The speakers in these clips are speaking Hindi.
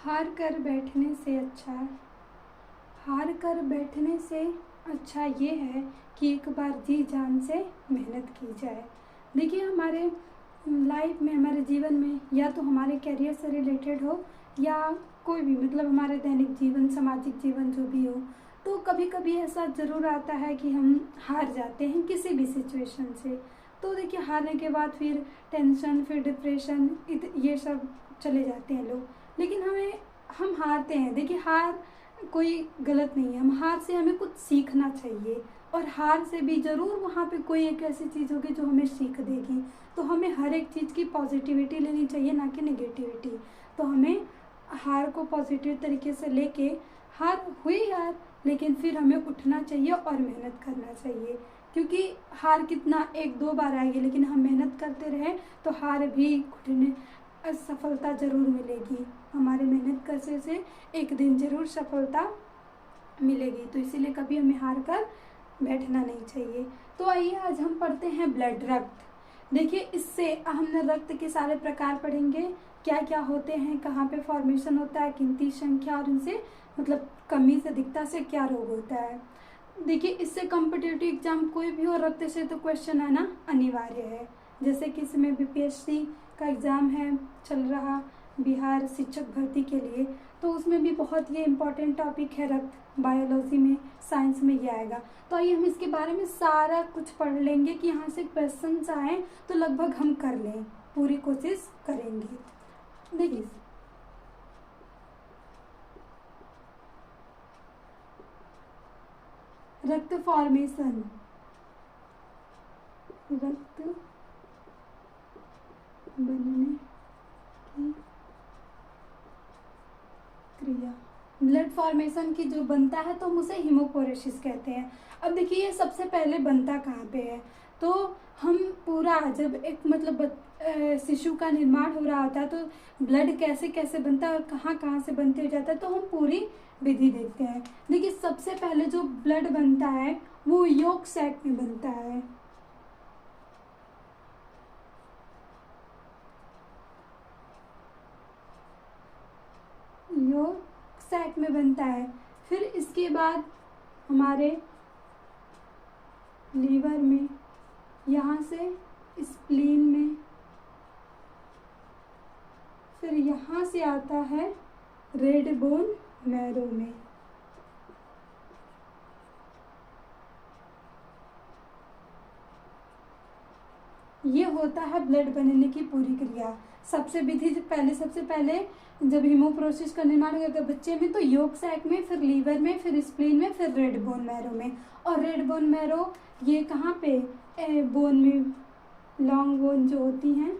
हार कर बैठने से अच्छा हार कर बैठने से अच्छा ये है कि एक बार जी जान से मेहनत की जाए। देखिए, हमारे लाइफ में, हमारे जीवन में, या तो हमारे करियर से रिलेटेड हो या कोई भी, मतलब हमारे दैनिक जीवन, सामाजिक जीवन जो भी हो, तो कभी कभी ऐसा ज़रूर आता है कि हम हार जाते हैं किसी भी सिचुएशन से। तो देखिए, हारने के बाद फिर टेंशन, फिर डिप्रेशन, ये सब चले जाते हैं लोग। लेकिन हम हारते हैं। देखिए, हार कोई गलत नहीं है। हम हार से हमें कुछ सीखना चाहिए, और हार से भी ज़रूर वहाँ पे कोई एक ऐसी चीज़ होगी जो हमें सीख देगी। तो हमें हर एक चीज़ की पॉजिटिविटी लेनी चाहिए, ना कि नेगेटिविटी। तो हमें हार को पॉजिटिव तरीके से लेके, हार हुई यार, लेकिन फिर हमें उठना चाहिए और मेहनत करना चाहिए। क्योंकि हार कितना एक दो बार आएगी, लेकिन हम मेहनत करते रहे तो हार भी घुटने सफलता ज़रूर मिलेगी। हमारे मेहनत करने से एक दिन ज़रूर सफलता मिलेगी। तो इसीलिए कभी हमें हार कर बैठना नहीं चाहिए। तो आइए आज हम पढ़ते हैं ब्लड, रक्त। देखिए, इससे हमने रक्त के सारे प्रकार पढ़ेंगे, क्या क्या होते हैं, कहाँ पे फॉर्मेशन होता है, गिनती, संख्या, और इनसे मतलब कमी से, दिखता से क्या रोग होता है। देखिए, इससे कॉम्पिटिटिव एग्जाम कोई भी हो, रक्त से तो क्वेश्चन आना अनिवार्य है। जैसे कि इसमें बीपीएससी का एग्ज़ाम है चल रहा, बिहार शिक्षक भर्ती के लिए, तो उसमें भी बहुत ये इम्पोर्टेंट टॉपिक है रक्त। बायोलॉजी में, साइंस में ये आएगा। तो आइए हम इसके बारे में सारा कुछ पढ़ लेंगे कि यहाँ से क्वेश्चंस आए तो लगभग हम कर लें, पूरी कोशिश करेंगे। देखिए, रक्त फॉर्मेशन, रक्त बनने की क्रिया, ब्लड फॉर्मेशन की जो बनता है तो हम उसे हीमोपोरेसिस कहते हैं। अब देखिए, ये सबसे पहले बनता कहाँ पे है, तो हम पूरा जब एक मतलब शिशु का निर्माण हो रहा होता है तो ब्लड कैसे कैसे बनता है और कहाँ कहाँ से बनते हो जाता है, तो हम पूरी विधि देखते हैं। देखिए, सबसे पहले जो ब्लड बनता है वो यॉर्क सैक में बनता है। यॉर्क सैक में बनता है। फिर इसके बाद हमारे लीवर में, यहाँ से स्प्लीन में, फिर यहाँ से आता है रेड बोन मैरो में। ये होता है ब्लड बनने की पूरी क्रिया। सबसे पहले जब हीमोपोरेसिस का निर्माण होगा बच्चे में, तो यॉर्क सैक में, फिर लीवर में, फिर स्प्लीन में, फिर रेड बोन मैरो में। और रेड बोन मैरो ये कहाँ पे, बोन में, लॉन्ग बोन जो होती हैं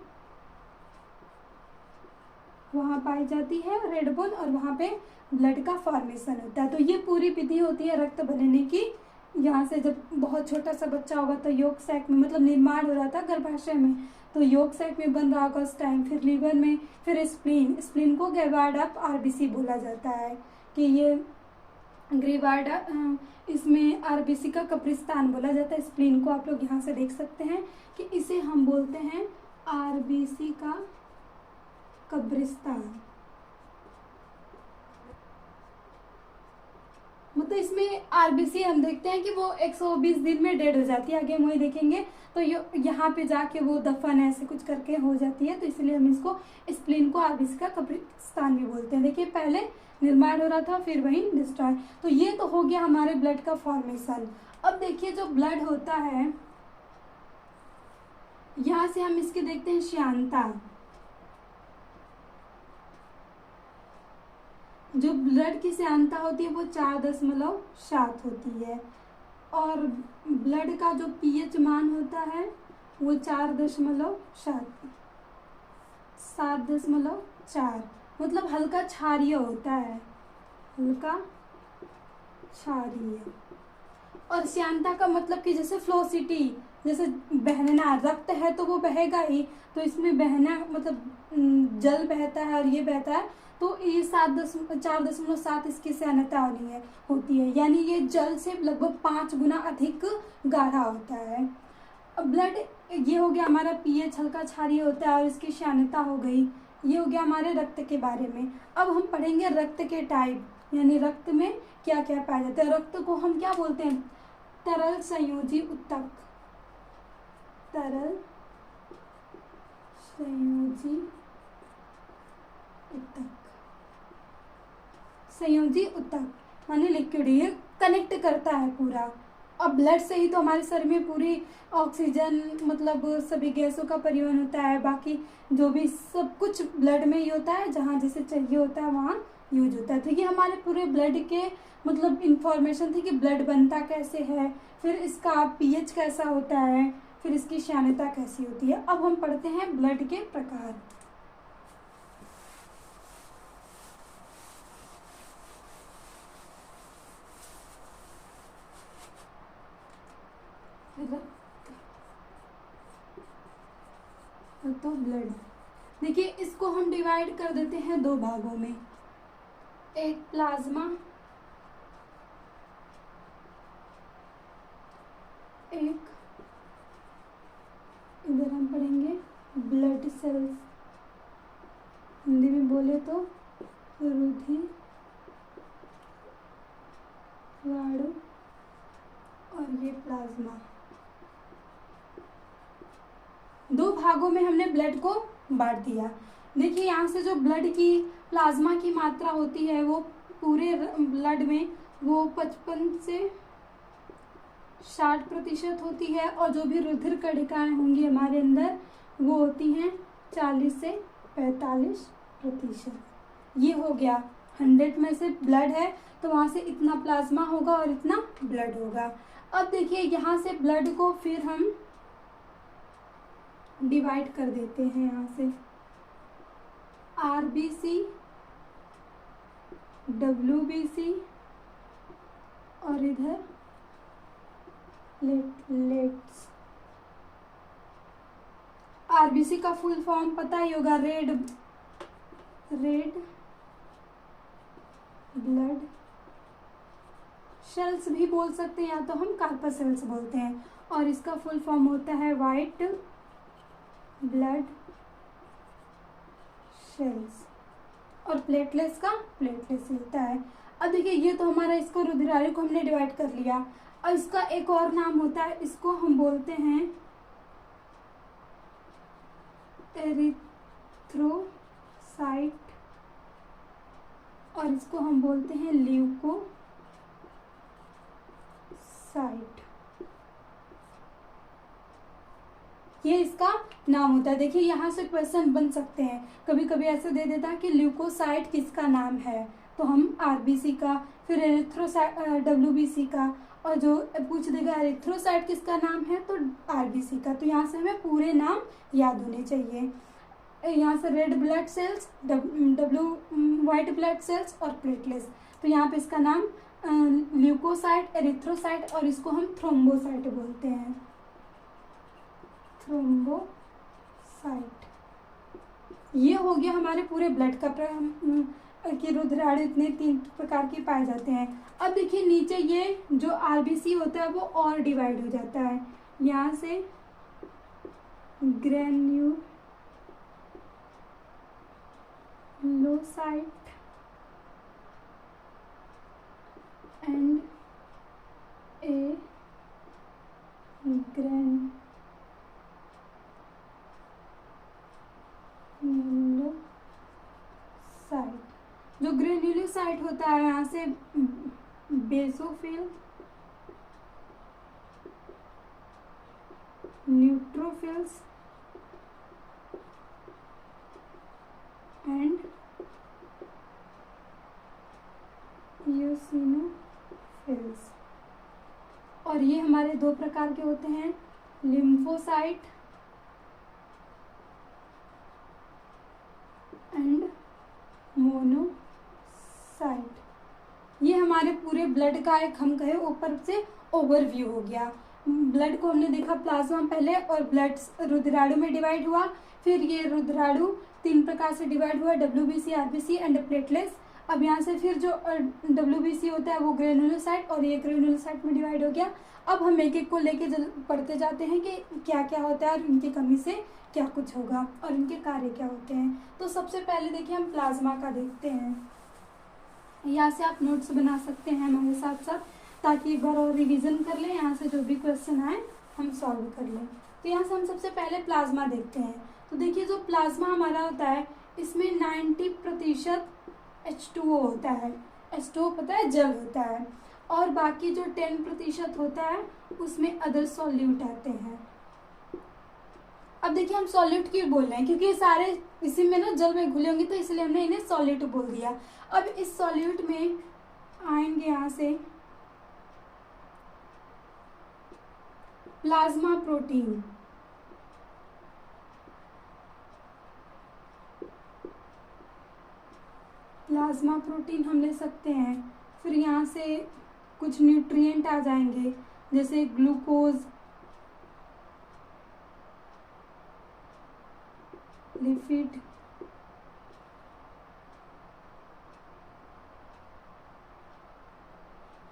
वहाँ पाई जाती है रेड बोन, और वहाँ पे ब्लड का फॉर्मेशन होता है। तो ये पूरी विधि होती है रक्त बनने की। यहाँ से जब बहुत छोटा सा बच्चा होगा तो यॉर्क सैक में, मतलब निर्माण हो रहा था गर्भाशय में, तो यॉर्क सैक में बन रहा होगा उस टाइम, फिर लीवर में, फिर स्प्लीन को गेवार्ड ऑफ आरबीसी बोला जाता है कि ये ग्रेवार्ड, इसमें आरबीसी का कब्रिस्तान बोला जाता है स्प्लीन को। आप लोग यहाँ से देख सकते हैं कि इसे हम बोलते हैं आरबीसी का कब्रिस्तान। मतलब इसमें आरबीसी हम देखते हैं कि वो 120 दिन में डेड हो जाती है, आगे हम वही देखेंगे। तो यहाँ पे जाके वो दफन ऐसे कुछ करके हो जाती है, तो इसलिए हम इसको स्प्लीन को आरबीसी का कब्रिस्तान भी बोलते हैं। देखिए, पहले निर्माण हो रहा था, फिर वही डिस्ट्रॉय। तो ये तो हो गया हमारे ब्लड का फॉर्मेशन। अब देखिए, जो ब्लड होता है, यहाँ से हम इसके देखते हैं श्यानता। जो ब्लड की श्यानता होती है वो 4.7 होती है, और ब्लड का जो पीएच मान होता है वो 7.4, मतलब हल्का क्षारीय होता है, हल्का क्षारीय। और श्यानता का मतलब कि जैसे फ्लोसिटी, जैसे बहना, रक्त है तो वो बहेगा ही, तो इसमें बहना मतलब जल बहता है और ये बहता है, तो ये 4.7 इसकी श्यानता होती है, यानी ये जल से लगभग 5 गुना अधिक गाढ़ा होता है। अब ब्लड, ये हो गया हमारा पीएच, हल्का क्षारीय होता है, और इसकी श्यानता हो गई, ये हो गया हमारे रक्त के बारे में। अब हम पढ़ेंगे रक्त के टाइप, यानी रक्त में क्या क्या पाया जाता है। रक्त को हम क्या बोलते हैं? तरल संयोजी ऊतक, तरल संयोजी ऊतक, संयोजी ऊतक माने लिक्विड, ये कनेक्ट करता है पूरा। अब ब्लड से ही तो हमारे शरीर में पूरी ऑक्सीजन मतलब सभी गैसों का परिवहन होता है, बाकी जो भी सब कुछ ब्लड में ही होता है, जहाँ जैसे चाहिए होता है वहाँ यूज होता है। तो ये हमारे पूरे ब्लड के मतलब इंफॉर्मेशन थी कि ब्लड बनता कैसे है, फिर इसका पीएच कैसा होता है, फिर इसकी श्यानता कैसी होती है। अब हम पढ़ते हैं ब्लड के प्रकार। तो ब्लड देखिए, इसको हम डिवाइड कर देते हैं दो भागों में, एक प्लाज्मा, एक इधर हम पढ़ेंगे ब्लड सेल्स, हिंदी में बोले तो रुधिर वाणु, और ये प्लाज्मा। दो भागों में हमने ब्लड को बांट दिया। देखिए यहाँ से जो ब्लड की प्लाज्मा की मात्रा होती है वो पूरे ब्लड में वो 55 से 60% होती है, और जो भी रुधिर कणिकाएं होंगी हमारे अंदर वो होती हैं 40 से 45%। ये हो गया 100 में से ब्लड है तो वहाँ से इतना प्लाज्मा होगा और इतना ब्लड होगा। अब देखिए यहाँ से ब्लड को फिर हम डिवाइड कर देते हैं, यहाँ से आरबीसी, डब्ल्यूबीसी और इधर प्लेटलेट्स। आरबीसी का फुल फॉर्म पता ही होगा, रेड ब्लड सेल्स भी बोल सकते हैं, या तो हम कार्पसेल्स बोलते हैं, और इसका फुल फॉर्म होता है वाइट ब्लड सेल्स, और प्लेटलेट्स का प्लेटलेट्स होता है। अब देखिए ये तो हमारा इसको रुधिराणु को हमने डिवाइड कर लिया, और इसका एक और नाम होता है, इसको हम बोलते हैं एरिथ्रोसाइट, और इसको हम बोलते हैं ल्यूकोसाइट। ये इसका नाम होता है। देखिए यहाँ से क्वेश्चन बन सकते हैं, कभी कभी ऐसे दे देता है कि ल्यूकोसाइट किसका नाम है, तो हम आरबीसी का, फिर एरिथ्रोसाइट डब्ल्यूबीसी का, और जो पूछ देगा एरिथ्रोसाइट किसका नाम है तो आरबीसी का। तो यहाँ से हमें पूरे नाम याद होने चाहिए। यहाँ से red blood cells, white blood cells और प्लेटलेट्स। तो यहाँ पे इसका नाम ल्यूकोसाइट, एरिथ्रोसाइट, और इसको हम थ्रोम्बोसाइट बोलते हैं, थ्रोम्बोसाइट। ये हो गया हमारे पूरे ब्लड का कि रुधिराणु इतने 3 प्रकार के पाए जाते हैं। अब देखिए नीचे ये जो आरबीसी होता है वो और डिवाइड हो जाता है, यहाँ से ग्रैन्युलोसाइट एंड ए ग्रैन्युलोसाइट। जो ग्रेन्युलोसाइट होता है यहाँ से बेसोफिल, न्यूट्रोफिल्स एंड यूसिनोफिल्स। और ये हमारे 2 प्रकार के होते हैं, लिम्फोसाइट एंड मोनोसाइट। ये हमारे पूरे ब्लड का एक हम कहे ऊपर से ओवरव्यू हो गया। ब्लड को हमने देखा प्लाज्मा पहले, और ब्लड रुधिराणु में डिवाइड हुआ, फिर ये रुधिराणु 3 प्रकार से डिवाइड हुआ, डब्ल्यूबीसी, आरबीसी एंड प्लेटलेट्स। अब यहाँ से फिर जो WBC होता है वो ग्रेनुलोसाइट, और ये ग्रेनुलोसाइट में डिवाइड हो गया। अब हम एक एक को लेके पढ़ते जाते हैं कि क्या क्या होता है और इनकी कमी से क्या कुछ होगा और इनके कार्य क्या होते हैं। तो सबसे पहले देखिए हम प्लाज्मा का देखते हैं। यहाँ से आप नोट्स बना सकते हैं हमारे साथ साथ, ताकि एक बार और रिवीजन कर लें, यहाँ से जो भी क्वेश्चन आए हम सॉल्व कर लें। तो यहाँ से हम सबसे पहले प्लाज्मा देखते हैं। तो देखिए जो प्लाज्मा हमारा होता है इसमें 90% H2O होता है। H2O पता है जल होता है, और बाकी जो 10% होता है उसमें अदर सॉल्यूट आते हैं। अब देखिए हम सॉल्यूट क्यों बोल रहे हैं, क्योंकि ये सारे इसी में ना जल में घुले होंगे, तो इसलिए हमने इन्हें सॉल्यूट बोल दिया। अब इस सॉल्यूट में आएंगे यहाँ से प्लाज्मा प्रोटीन। प्लाज्मा प्रोटीन हम ले सकते हैं। फिर यहाँ से कुछ न्यूट्रिएंट आ जाएंगे, जैसे ग्लूकोज, लिपिड,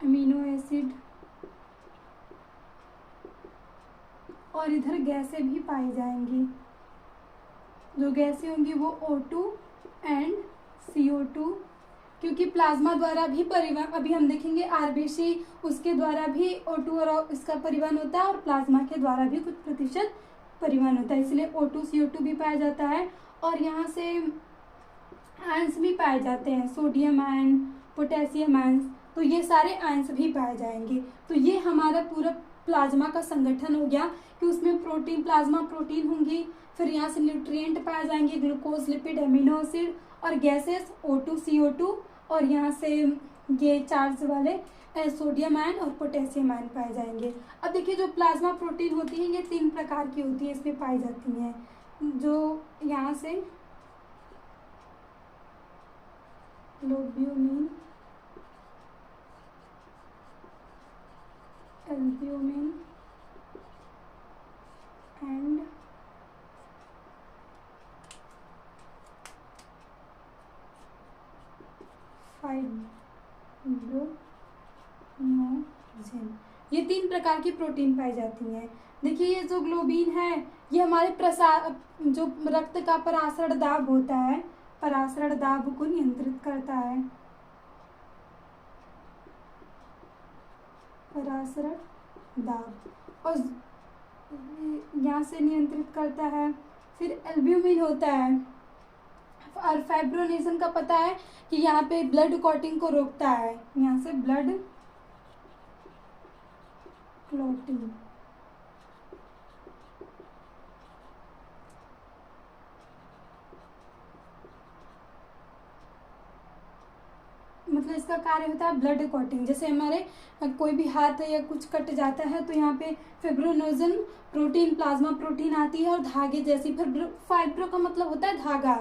अमीनो एसिड, और इधर गैसें भी पाई जाएंगी। जो गैसें होंगी वो O2 एंड CO2, क्योंकि प्लाज्मा द्वारा भी परिवहन, अभी हम देखेंगे RBC, उसके द्वारा भी O2 और इसका परिवहन होता है, और प्लाज्मा के द्वारा भी कुछ प्रतिशत परिवहन होता है, इसलिए O2 CO2 भी पाया जाता है। और यहाँ से आयंस भी पाए जाते हैं, सोडियम आयन, पोटेशियम आयंस, तो ये सारे आयंस भी पाए जाएंगे। तो ये हमारा पूरा प्लाज्मा का संगठन हो गया कि उसमें प्रोटीन, प्लाज्मा प्रोटीन होंगी। फिर यहाँ से न्यूट्रिएंट पाए जाएंगे, ग्लूकोज, लिपिड, अमीनो एसिड, और गैसेस O2 CO2, और यहाँ से ये चार्ज वाले सोडियम आयन और पोटेशियम आयन पाए जाएंगे। अब देखिए जो प्लाज्मा प्रोटीन होती है ये 3 प्रकार की होती है, इसमें पाई जाती हैं। जो यहाँ से ग्लोब्यूलिन, एल्ब्यूमिन एंड फाइब्रोनोजेन, ये 3 प्रकार की प्रोटीन पाई जाती हैं। देखिए ये जो ग्लोबिन है ये हमारे जो रक्त का परासरण दाब होता है, परासरण दाब को नियंत्रित करता है, परासरण दाब, और यहाँ से नियंत्रित करता है। फिर एल्ब्यूमिन होता है, और फाइब्रोनेशन का पता है कि यहाँ पे ब्लड क्लॉटिंग को रोकता है, यहाँ से ब्लड क्लॉटिंग। मतलब इसका कार्य होता है ब्लड क्लॉटिंग। जैसे हमारे कोई भी हाथ या कुछ कट जाता है तो यहाँ पे फाइब्रोनोजन प्रोटीन, प्लाज्मा प्रोटीन आती है और धागे जैसी, फिर फाइब्रो का मतलब होता है धागा,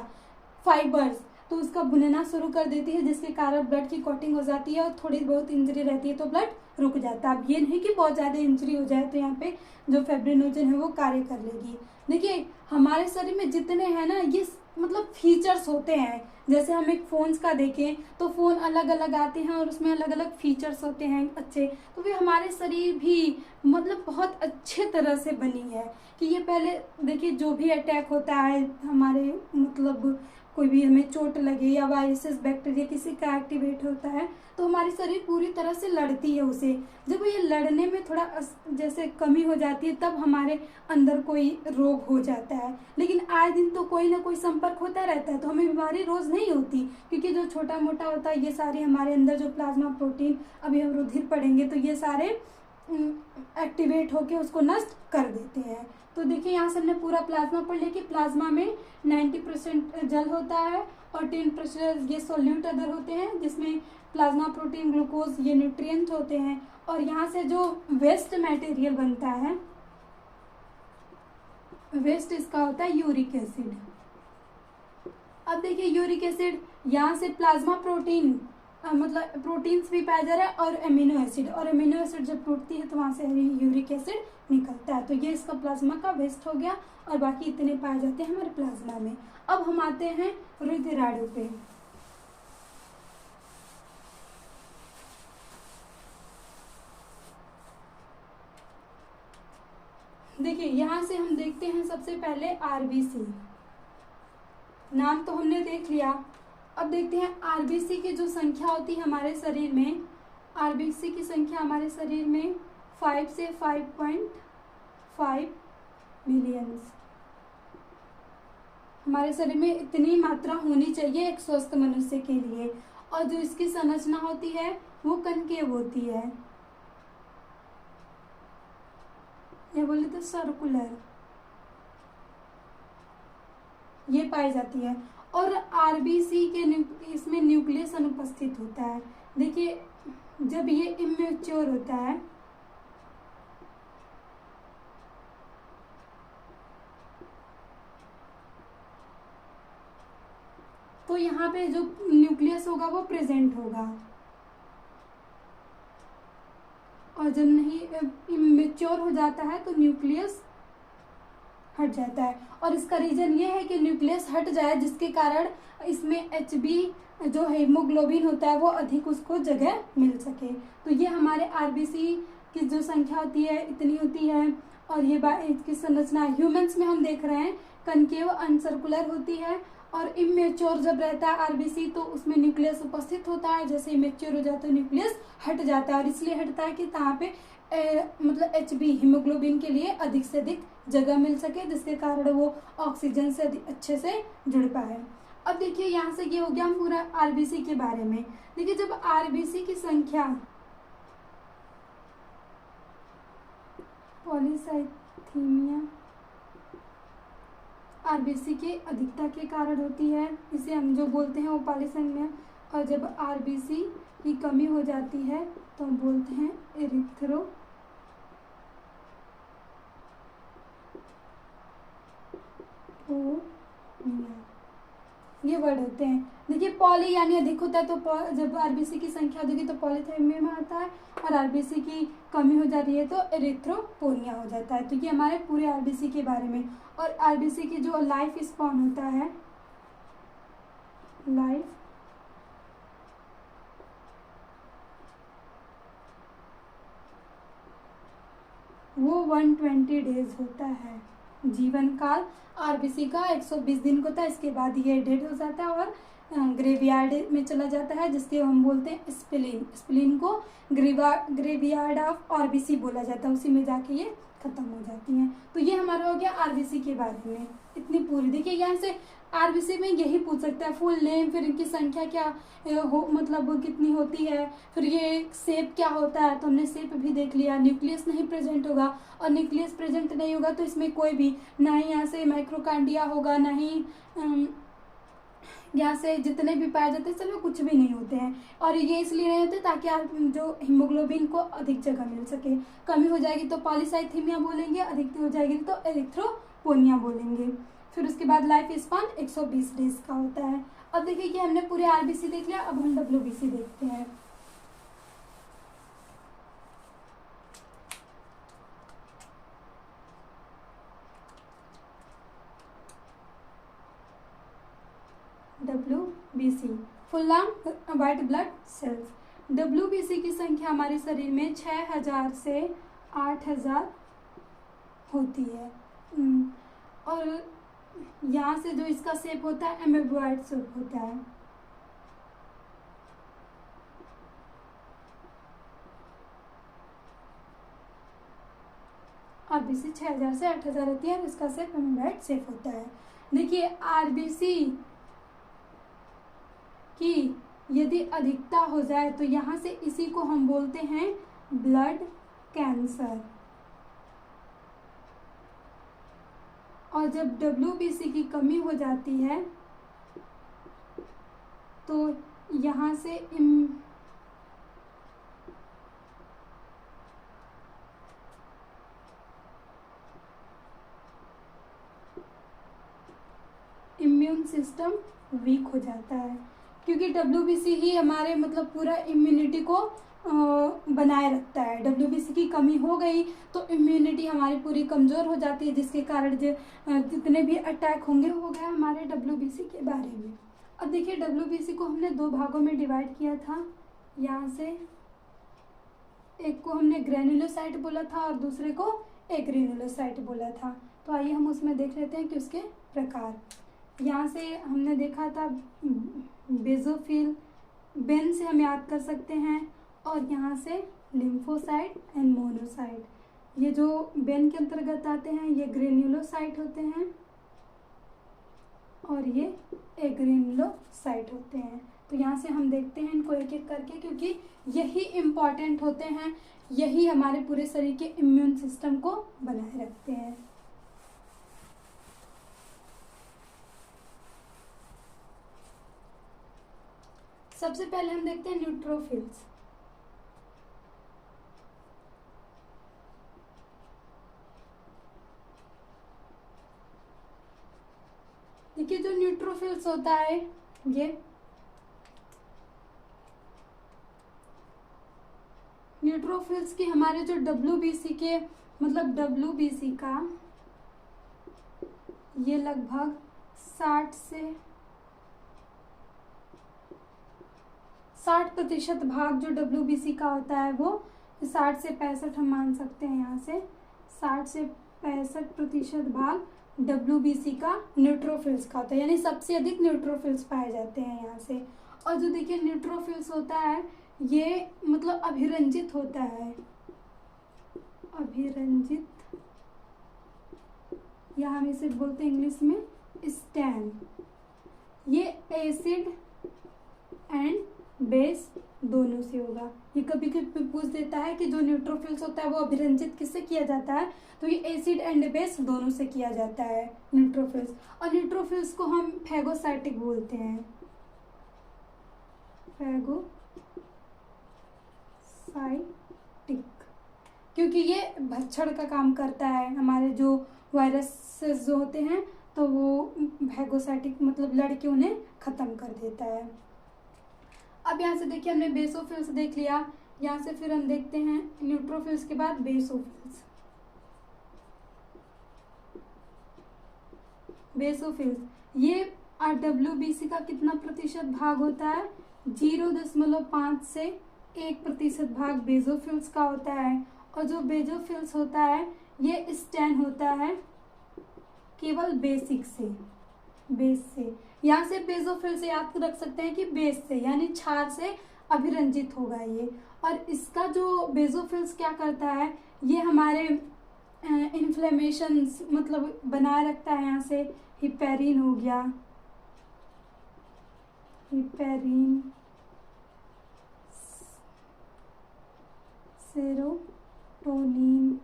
फाइबर्स, तो उसका बुनना शुरू कर देती है, जिसके कारण ब्लड की क्लॉटिंग हो जाती है और थोड़ी बहुत इंजरी रहती है तो ब्लड रुक जाता है। अब ये नहीं कि बहुत ज़्यादा इंजरी हो जाए तो यहाँ पे जो फाइब्रिनोजन है वो कार्य कर लेगी। देखिए हमारे शरीर में जितने हैं ना ये मतलब फीचर्स होते हैं। जैसे हम एक फ़ोन्स का देखें तो फ़ोन अलग अलग आते हैं और उसमें अलग अलग फीचर्स होते हैं अच्छे, तो वे हमारे शरीर भी मतलब बहुत अच्छे तरह से बनी है कि ये पहले देखिए जो भी अटैक होता है हमारे मतलब कोई भी हमें चोट लगे या वायरसेस बैक्टीरिया किसी का एक्टिवेट होता है तो हमारी शरीर पूरी तरह से लड़ती है उसे। जब ये लड़ने में थोड़ा जैसे कमी हो जाती है तब हमारे अंदर कोई रोग हो जाता है, लेकिन आए दिन तो कोई ना कोई संपर्क होता रहता है तो हमें बीमारी रोज़ नहीं होती, क्योंकि जो छोटा मोटा होता है ये सारे हमारे अंदर जो प्लाज्मा प्रोटीन, अभी हम रुधिर पढ़ेंगे तो ये सारे एक्टिवेट होके उसको नष्ट कर देते हैं। तो देखिए यहाँ से हमने पूरा प्लाज्मा पढ़ लिया कि प्लाज्मा में 90% जल होता है और 10% ये सोल्यूट अदर होते हैं, जिसमें प्लाज्मा प्रोटीन, ग्लूकोज ये न्यूट्रिएंट होते हैं। और यहाँ से जो वेस्ट मटेरियल बनता है, वेस्ट इसका होता है यूरिक एसिड। अब देखिए यूरिक एसिड यहाँ से प्लाज्मा प्रोटीन मतलब प्रोटीन्स भी पाया जा रहा है और अमीनो एसिड, और अमीनो एसिड जब टूटती है तो वहाँ से यूरिक एसिड निकलता है। तो ये इसका प्लाज्मा का वेस्ट हो गया और बाकी इतने पाए जाते हैं हमारे प्लाज्मा में। अब हम आते हैं रुधिराणु पे। देखिए यहाँ से हम देखते हैं सबसे पहले आरबीसी, नाम तो हमने देख लिया। अब देखते हैं आरबीसी की जो संख्या होती है हमारे शरीर में, आरबीसी की संख्या हमारे शरीर में 5 से 5.5 मिलियंस। हमारे शरीर में इतनी मात्रा होनी चाहिए एक स्वस्थ मनुष्य के लिए। और जो इसकी संरचना होती है वो कनकेव होती है, ये बोले तो सर्कुलर, ये पाई जाती है। और आरबीसी के इसमें न्यूक्लियस अनुपस्थित होता है। देखिए जब ये इमेच्योर होता है तो यहाँ पे जो न्यूक्लियस होगा वो प्रेजेंट होगा, और जब नहीं इमेच्योर हो जाता है तो न्यूक्लियस हट जाता है। और इसका रीजन ये है कि न्यूक्लियस हट जाए जिसके कारण इसमें HB जो हीमोग्लोबिन होता है वो अधिक उसको जगह मिल सके। तो ये हमारे आरबीसी की जो संख्या होती है इतनी होती है। और ये इसकी संरचना ह्यूमंस में हम देख रहे हैं कनकेव अनसर्कुलर होती है। और इमेच्योर जब रहता है आरबीसी तो उसमें न्यूक्लियस उपस्थित होता है, जैसे इमेच्योर हो जाता है न्यूक्लियस हट जाता है। और इसलिए हटता है कि यहाँ पे मतलब HB हीमोग्लोबिन के लिए अधिक से अधिक जगह मिल सके, जिसके कारण वो ऑक्सीजन से अच्छे से जुड़ पाए। अब देखिए यहाँ से ये हो गया पूरा आरबीसी के बारे में। देखिए जब आरबीसी की संख्या पॉलीसाइथीमिया आरबीसी के अधिकता के कारण होती है, इसे हम जो बोलते हैं वो पॉलीसाइथीमिया। और जब आरबीसी की कमी हो जाती है तो हम बोलते हैं एरिथ्रोपोइया, ये वर्ड होते हैं। देखिए पॉली यानी अधिक होता है, तो जब आरबीसी की संख्या होगी तो पॉलीसाइथीमिया में आता है, और आरबीसी की कमी हो जाती है तो एरिथ्रोपोनिया हो जाता है। तो ये हमारे पूरे आरबीसी के बारे में। और आरबीसी की जो लाइफ स्पैन होता है, लाइफ वो 120 डेज होता है। जीवन काल आरबीसी का 120 दिन का होता है, इसके बाद ये डेड हो जाता है और ग्रेवयार्ड में चला जाता है, जिसके हम बोलते हैं स्प्लीन। स्प्लीन को ग्रेवयार्ड ऑफ आरबीसी बोला जाता है, उसी में जाके ये खत्म हो जाती हैं। तो ये हमारा हो गया आरबीसी के बारे में इतनी पूरी। देखिए यहाँ से आरबीसी में यही पूछ सकता है फुल नेम, फिर इनकी संख्या क्या हो मतलब वो कितनी होती है, फिर ये शेप क्या होता है, तो हमने शेप भी देख लिया। न्यूक्लियस नहीं प्रेजेंट होगा, और न्यूक्लियस प्रेजेंट नहीं होगा तो इसमें कोई भी ना ही यहाँ से माइक्रोकांडिया होगा, ना ही यहाँ से जितने भी पाए जाते हैं चलो कुछ भी नहीं होते हैं। और ये इसलिए नहीं होते ताकि जो हीमोग्लोबिन को अधिक जगह मिल सके। कमी हो जाएगी तो पॉलीसाइथीमिया बोलेंगे, अधिकता हो जाएगी तो एरिथ्रोपोनिया बोलेंगे। फिर उसके बाद लाइफ स्पैन 120 डेज का होता है। अब देखिए कि हमने पूरे आरबीसी देख लिया, अब हम डब्ल्यूबीसी देखते हैं। WBC फुल नाम वाइट ब्लड सेल्स। WBC की संख्या हमारे शरीर में 6000 से 8000 होती है। और यहाँ से जो इसका शेप होता है एमेबॉइड शेप होता है। आरबीसी 6000 से 8000 होती है और इसका शेप एमेबॉइड शेप होता है। देखिए आरबीसी कि यदि अधिकता हो जाए तो यहाँ से इसी को हम बोलते हैं ब्लड कैंसर। और जब WBC की कमी हो जाती है तो यहाँ से इम्यून सिस्टम वीक हो जाता है, क्योंकि WBC ही हमारे मतलब पूरा इम्यूनिटी को बनाए रखता है। WBC की कमी हो गई तो इम्यूनिटी हमारी पूरी कमज़ोर हो जाती है, जिसके कारण जितने भी अटैक होंगे हो गया हमारे WBC के बारे में। अब देखिए WBC को हमने दो भागों में डिवाइड किया था। यहाँ से एक को हमने ग्रेन्युलोसाइट बोला था और दूसरे को एग्रेनुलोसाइट बोला था। तो आइए हम उसमें देख लेते हैं कि उसके प्रकार। यहाँ से हमने देखा था बेसोफिल, बेन से हम याद कर सकते हैं, और यहाँ से लिम्फोसाइट एंड मोनोसाइट। ये जो बेन के अंतर्गत आते हैं ये ग्रेन्युलोसाइट होते हैं और ये एग्रेनुलोसाइट होते हैं। तो यहाँ से हम देखते हैं इनको एक एक करके, क्योंकि यही इम्पॉर्टेंट होते हैं, यही हमारे पूरे शरीर के इम्यून सिस्टम को बनाए रखते हैं। सबसे पहले हम देखते हैं न्यूट्रोफिल्स। देखिए जो न्यूट्रोफिल्स होता है ये न्यूट्रोफिल्स की हमारे जो WBC के मतलब WBC का ये लगभग 60% भाग जो WBC का होता है वो 60 से 65 हम मान सकते हैं। यहाँ से 60 से 65% भाग WBC का न्यूट्रोफिल्स का होता है, यानी सबसे अधिक न्यूट्रोफिल्स पाए जाते हैं यहाँ से। और जो देखिए न्यूट्रोफिल्स होता है ये मतलब अभिरंजित होता है, अभिरंजित, या हम इसे बोलते हैं इंग्लिश में स्टैन। ये एसिड एंड बेस दोनों से होगा। ये कभी कभी पूछ देता है कि जो न्यूट्रोफिल्स होता है वो अभिरंजित किससे किया जाता है, तो ये एसिड एंड बेस दोनों से किया जाता है न्यूट्रोफिल्स। और न्यूट्रोफिल्स को हम फैगोसाइटिक बोलते हैं, फैगोसाइटिक, क्योंकि ये भक्षण का काम करता है। हमारे जो वायरसेस जो होते हैं तो वो फैगोसाइटिक मतलब लड़के उन्हें खत्म कर देता है। अब यहाँ से देखिए हमने बेसोफिल्स देख लिया, यहाँ से फिर हम देखते हैं न्यूट्रोफिल्स के बाद बेसोफिल्स। बेसोफिल्स ये WBC का कितना प्रतिशत भाग होता है, 0.5 से 1% भाग बेसोफिल्स का होता है। और जो बेसोफिल्स होता है ये स्टैन होता है केवल बेसिक से, बेस से। यहाँ से बेसोफिल से याद रख सकते हैं कि बेस से यानी क्षार से अभिरंजित होगा ये। और इसका जो बेसोफिल्स क्या करता है ये हमारे इन्फ्लेमेशन मतलब बनाए रखता है। यहाँ से हिपेरिन हो गया, हिपेरिन, सेरोटोनिन,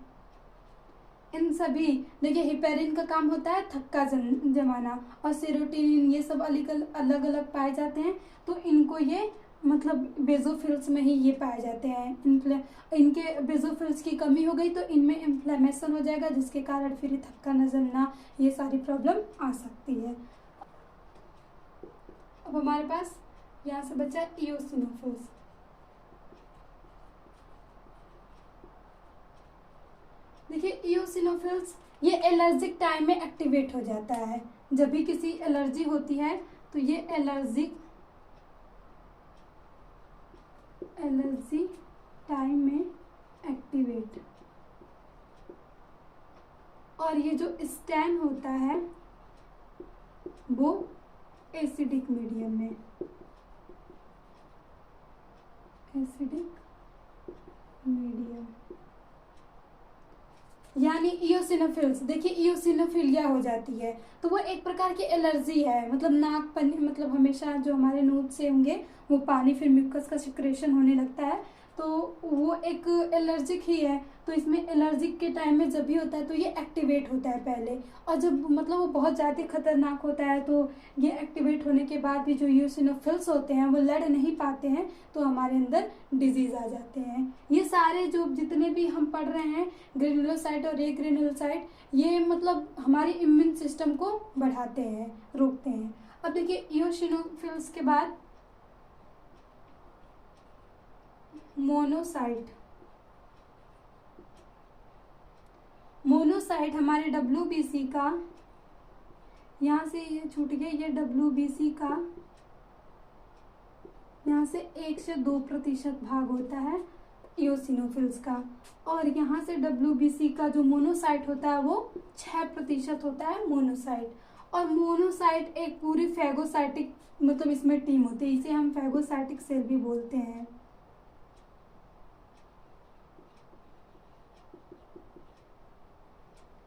इन सभी देखिए हिपेरिन का काम होता है थक्का जमाना, और सेरोटोनिन ये सब अलग अलग पाए जाते हैं। तो इनको ये मतलब बेसोफिल्स में ही ये पाए जाते हैं। इनके बेसोफिल्स की कमी हो गई तो इनमें इन्फ्लेमेशन हो जाएगा, जिसके कारण फिर थक्का जमना ये सारी प्रॉब्लम आ सकती है। अब हमारे पास यहाँ से बचा इओसिनोफिल्स। देखिए इओसिनोफिल्स ये एलर्जिक टाइम में एक्टिवेट हो जाता है। जब भी किसी एलर्जी होती है तो ये एलर्जी टाइम में एक्टिवेट, और ये जो स्टैन होता है वो एसिडिक मीडियम में, एसिडिक मीडियम, यानी इओसिनोफिल्स। देखिए इओसिनोफिलिया हो जाती है तो वो एक प्रकार की एलर्जी है, मतलब नाक पानी मतलब हमेशा जो हमारे नोज से होंगे वो पानी फिर म्यूकस का सिक्रेशन होने लगता है, तो वो एक एलर्जिक ही है। तो इसमें एलर्जिक के टाइम में जब भी होता है तो ये एक्टिवेट होता है पहले, और जब मतलब वो बहुत ज़्यादा खतरनाक होता है तो ये एक्टिवेट होने के बाद भी जो इओसिनोफिल्स होते हैं वो लड़ नहीं पाते हैं तो हमारे अंदर डिजीज आ जाते हैं। ये सारे जो जितने भी हम पढ़ रहे हैं ग्रेनुलोसाइट और एग्रेनुलोसाइट ये मतलब हमारे इम्यून सिस्टम को बढ़ाते हैं, रोकते हैं। अब देखिए इओसिनोफिल्स के बाद मोनोसाइट। मोनोसाइट हमारे WBC का, यहाँ से ये छूट गया, ये WBC का यहाँ से 1 से 2% भाग होता है। इयोसिनोफिल्स का। और यहाँ से WBC का जो मोनोसाइट होता है वो 6% होता है मोनोसाइट। और मोनोसाइट एक पूरी फैगोसाइटिक मतलब इसमें टीम होती है, इसे हम फैगोसाइटिक सेल भी बोलते हैं।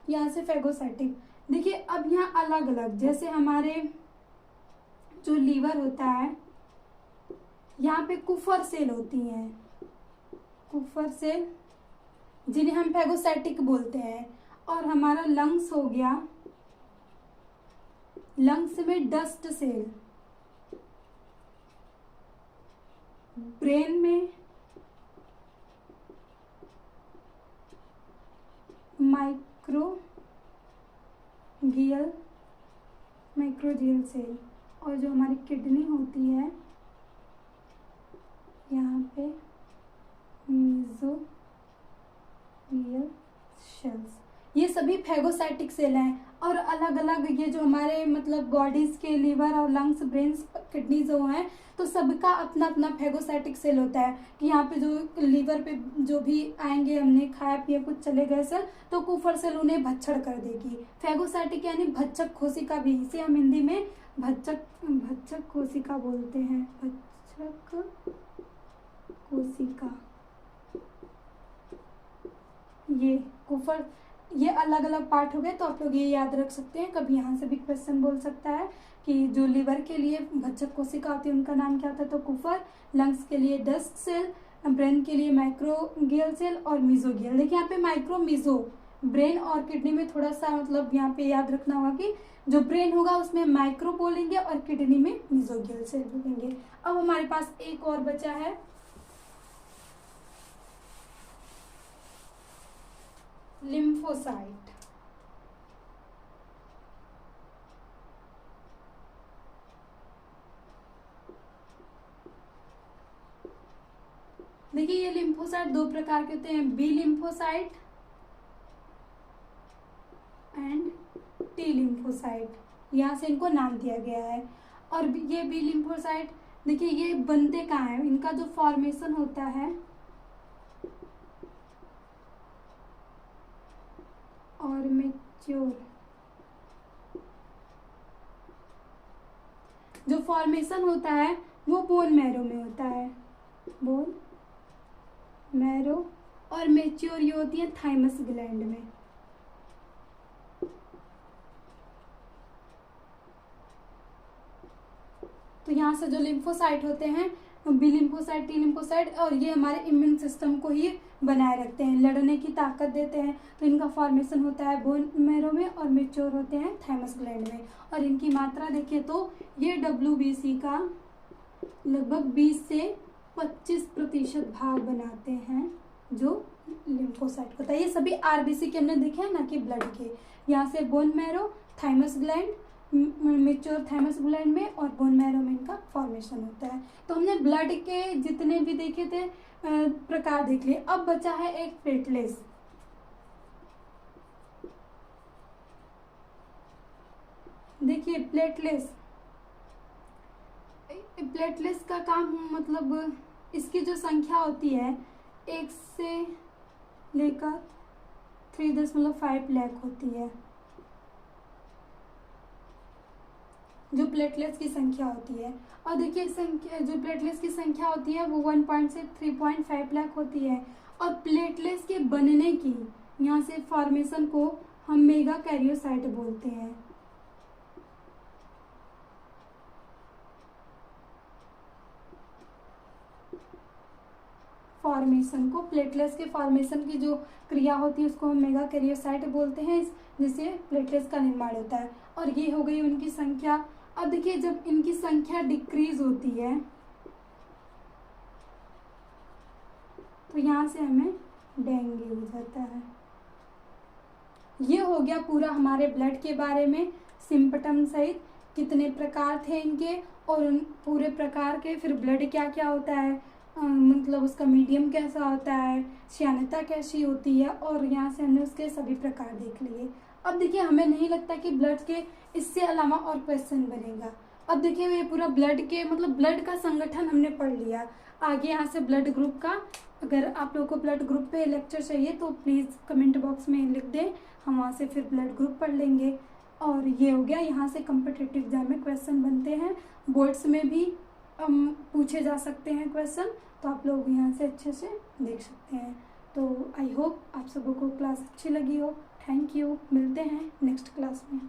यहाँ से फैगोसाइटिक। देखिए अब यहाँ अलग अलग, जैसे हमारे जो लीवर होता है यहाँ पे कुफर सेल होती हैं, कुफर सेल जिन्हें हम फैगोसाइटिक बोलते हैं। और हमारा लंग्स हो गया, लंग्स में डस्ट सेल, ब्रेन में माइक्रोजियल सेल। और जो हमारी किडनी होती है यहाँ पे मेसोलियल सेल्स। ये सभी फैगोसाइटिक सेल हैं। और अलग अलग ये जो हमारे मतलब बॉडीज के लीवर और लंग्स ब्रेन किडनी जो हैं तो सबका अपना अपना फैगोसाइटिक सेल होता है कि यहाँ पे जो लीवर पे जो भी आएंगे, हमने खाया पिया कुछ चले गए सेल तो कुफर सेल उन्हें भक्षण कर देगी। फैगोसाइटिक यानी भक्षक कोशिका भी, इसे हम हिंदी में भक्षक कोशिका बोलते हैं, भक्षक कोशिका। ये कुफर, ये अलग अलग पार्ट हो गए तो आप लोग ये याद रख सकते हैं। कभी यहाँ से भी क्वेश्चन बोल सकता है कि जो लीवर के लिए भक्षक कोशिका होती है उनका नाम क्या होता है, तो कुफर। लंग्स के लिए डस्ट सेल, ब्रेन के लिए माइक्रोगियल सेल और मिजोगियल। देखिए यहाँ पे माइक्रो मिजो, ब्रेन और किडनी में थोड़ा सा मतलब यहाँ पे याद रखना होगा कि जो ब्रेन होगा उसमें माइक्रो बोलेंगे और किडनी में मिजोगियल सेल बोलेंगे। अब हमारे पास एक और बचा है लिम्फोसाइट। देखिए ये लिम्फोसाइट दो प्रकार के होते हैं, B lymphocyte and T lymphocyte. यहाँ से इनको नाम दिया गया है। और ये बी लिम्फोसाइट देखिए ये बनते कहाँ हैं, इनका जो फॉर्मेशन होता है और मैच्योर, जो फॉर्मेशन होता है वो बोन मैरो में होता है, बोन मैरो। और मैच्योर ये होती है थाइमस ग्लैंड में। तो यहाँ से जो लिम्फोसाइट होते हैं बी लिम्फोसाइट, टी लिम्फोसाइट, और ये हमारे इम्यून सिस्टम को ही बनाए रखते हैं, लड़ने की ताकत देते हैं। तो इनका फॉर्मेशन होता है बोन मैरो में और मैच्योर होते हैं थाइमस ग्लैंड में। और इनकी मात्रा देखिए तो ये WBC का लगभग 20 से 25% भाग बनाते हैं जो लिम्फोसाइट होता है। ये सभी RBC के हमने देखे हैं ना कि ब्लड के। यहाँ से bone marrow, thymus gland, mature thymus gland में और बोन मैरो में इनका फॉर्मेशन होता है। तो हमने ब्लड के जितने भी देखे थे प्रकार देख लिए। अब बचा है एक प्लेटलेट्स। देखिए प्लेटलेट्स का काम मतलब इसकी जो संख्या होती है 1 से लेकर 3.5 लाख होती है, जो प्लेटलेट्स की संख्या होती है। और देखिए जो प्लेटलेट्स की संख्या होती है वो 1 से 3.5 लाख होती है। और प्लेटलेट्स के बनने की यहाँ से फॉर्मेशन को हम मेगा कैरियोसाइट बोलते हैं। फॉर्मेशन को, प्लेटलेट्स के फॉर्मेशन की जो क्रिया होती है उसको हम मेगा कैरियोसाइट बोलते हैं, जिससे प्लेटलेट्स का निर्माण होता है। और ये हो गई उनकी संख्या। अब देखिए जब इनकी संख्या डिक्रीज होती है तो यहाँ से हमें डेंगू हो जाता है। ये हो गया पूरा हमारे ब्लड के बारे में, सिम्पटम सहित कितने प्रकार थे इनके और उन पूरे प्रकार के, फिर ब्लड क्या क्या होता है, मतलब उसका मीडियम कैसा होता है, श्यानता कैसी होती है, और यहाँ से हमने उसके सभी प्रकार देख लिए। अब देखिए हमें नहीं लगता कि ब्लड के इससे अलावा और क्वेश्चन बनेगा। अब देखिए ये पूरा ब्लड के मतलब ब्लड का संगठन हमने पढ़ लिया। आगे यहाँ से ब्लड ग्रुप का, अगर आप लोगों को ब्लड ग्रुप पे लेक्चर चाहिए तो प्लीज़ कमेंट बॉक्स में लिख दें, हम वहाँ से फिर ब्लड ग्रुप पढ़ लेंगे। और ये हो गया, यहाँ से कॉम्पिटिटिव एग्जाम में क्वेश्चन बनते हैं, बोर्ड्स में भी पूछे जा सकते हैं क्वेश्चन, तो आप लोग यहाँ से अच्छे से देख सकते हैं। तो आई होप आप सबों को क्लास अच्छी लगी हो। थैंक यू, मिलते हैं नेक्स्ट क्लास में।